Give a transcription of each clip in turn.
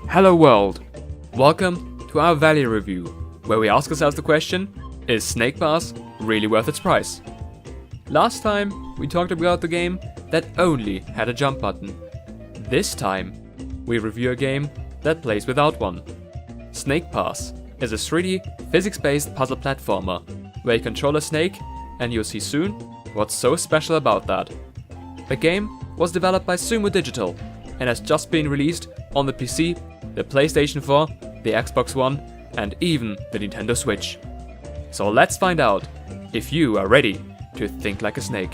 Hello world! Welcome to our value review, where we ask ourselves the question, is Snakepass really worth its price? Last time we talked about the game that only had a jump button. This time we review a game that plays without one. Snakepass is a 3D physics-based puzzle platformer where you control a snake, and you'll see soon what's so special about that. The game was developed by Sumo Digital and has just been released on the PC, the PlayStation 4, the Xbox One, and even the Nintendo Switch. So let's find out if you are ready to think like a snake.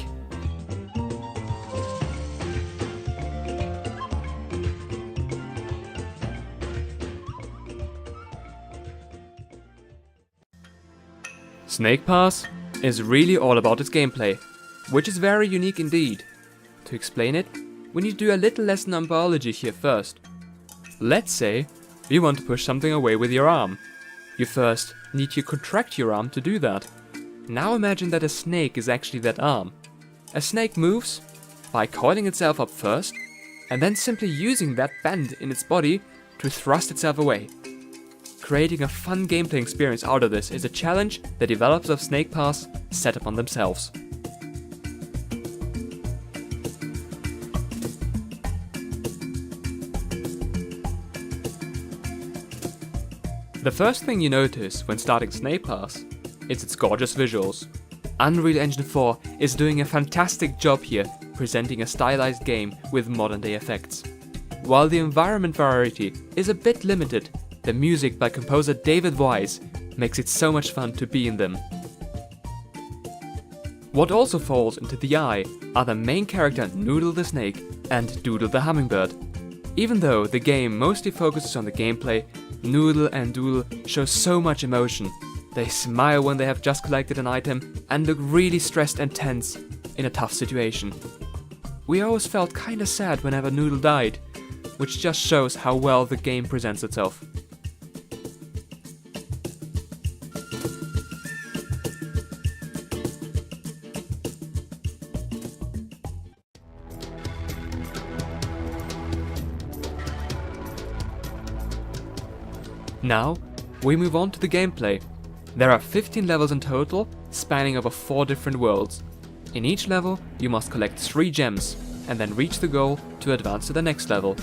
Snakepass is really all about its gameplay, which is very unique indeed. To explain it, we need to do a little lesson on biology here first. Let's say you want to push something away with your arm. You first need to contract your arm to do that. Now imagine that a snake is actually that arm. A snake moves by coiling itself up first, and then simply using that bend in its body to thrust itself away. Creating a fun gameplay experience out of this is a challenge the developers of Snakepass set upon themselves. The first thing you notice when starting Snakepass is its gorgeous visuals. Unreal Engine 4 is doing a fantastic job here, presenting a stylized game with modern day effects. While the environment variety is a bit limited, the music by composer David Wise makes it so much fun to be in them. What also falls into the eye are the main character Noodle the Snake and Doodle the Hummingbird. Even though the game mostly focuses on the gameplay, Noodle and Doodle show so much emotion. They smile when they have just collected an item and look really stressed and tense in a tough situation. We always felt kinda sad whenever Noodle died, which just shows how well the game presents itself. Now, we move on to the gameplay. There are 15 levels in total, spanning over 4 different worlds. In each level, you must collect 3 gems, and then reach the goal to advance to the next level.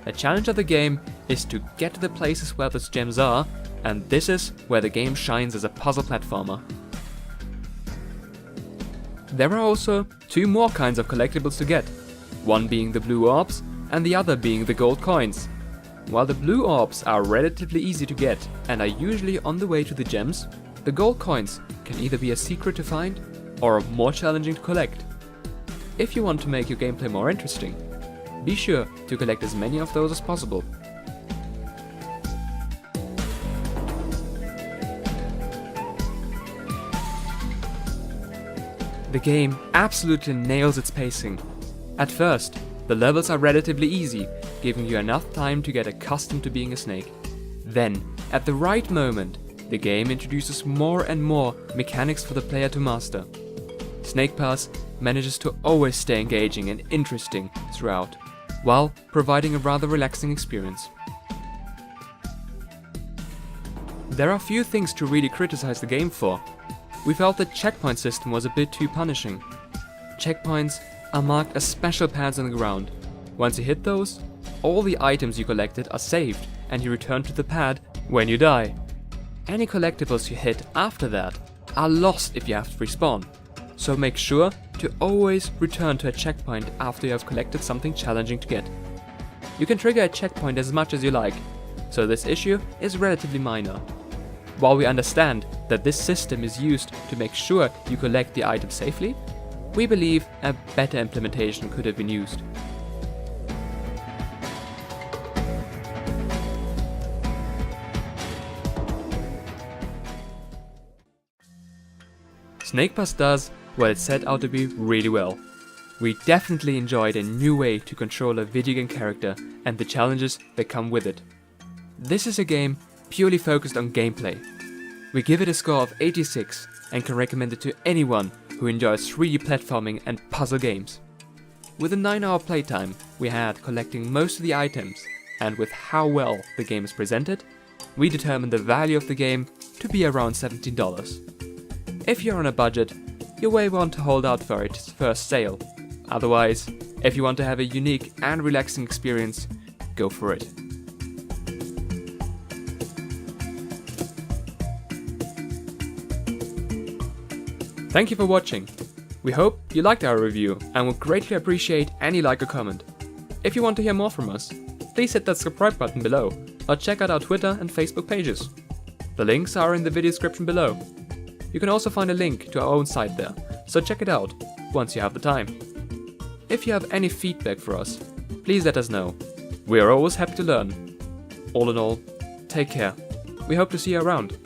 The challenge of the game is to get to the places where those gems are, and this is where the game shines as a puzzle platformer. There are also 2 more kinds of collectibles to get, one being the blue orbs, and the other being the gold coins. While the blue orbs are relatively easy to get and are usually on the way to the gems, the gold coins can either be a secret to find or more challenging to collect. If you want to make your gameplay more interesting, be sure to collect as many of those as possible. The game absolutely nails its pacing. At first, the levels are relatively easy, giving you enough time to get accustomed to being a snake. Then, at the right moment, the game introduces more and more mechanics for the player to master. Snakepass manages to always stay engaging and interesting throughout, while providing a rather relaxing experience. There are few things to really criticize the game for. We felt the checkpoint system was a bit too punishing. Checkpoints are marked as special pads on the ground. Once you hit those, all the items you collected are saved and you return to the pad when you die. Any collectibles you hit after that are lost if you have to respawn, so make sure to always return to a checkpoint after you have collected something challenging to get. You can trigger a checkpoint as much as you like, so this issue is relatively minor. While we understand that this system is used to make sure you collect the item safely, we believe a better implementation could have been used. Snakepass does what it set out to be really well. We definitely enjoyed a new way to control a video game character and the challenges that come with it. This is a game purely focused on gameplay. We give it a score of 86 and can recommend it to anyone who enjoys 3D platforming and puzzle games. With a 9-hour playtime we had collecting most of the items, and with how well the game is presented, we determined the value of the game to be around $17. If you're on a budget, you may want to hold out for its first sale. Otherwise, if you want to have a unique and relaxing experience, go for it. Thank you for watching. We hope you liked our review and would greatly appreciate any like or comment. If you want to hear more from us, please hit that subscribe button below or check out our Twitter and Facebook pages. The links are in the video description below. You can also find a link to our own site there, so check it out once you have the time. If you have any feedback for us, please let us know. We are always happy to learn. All in all, take care. We hope to see you around.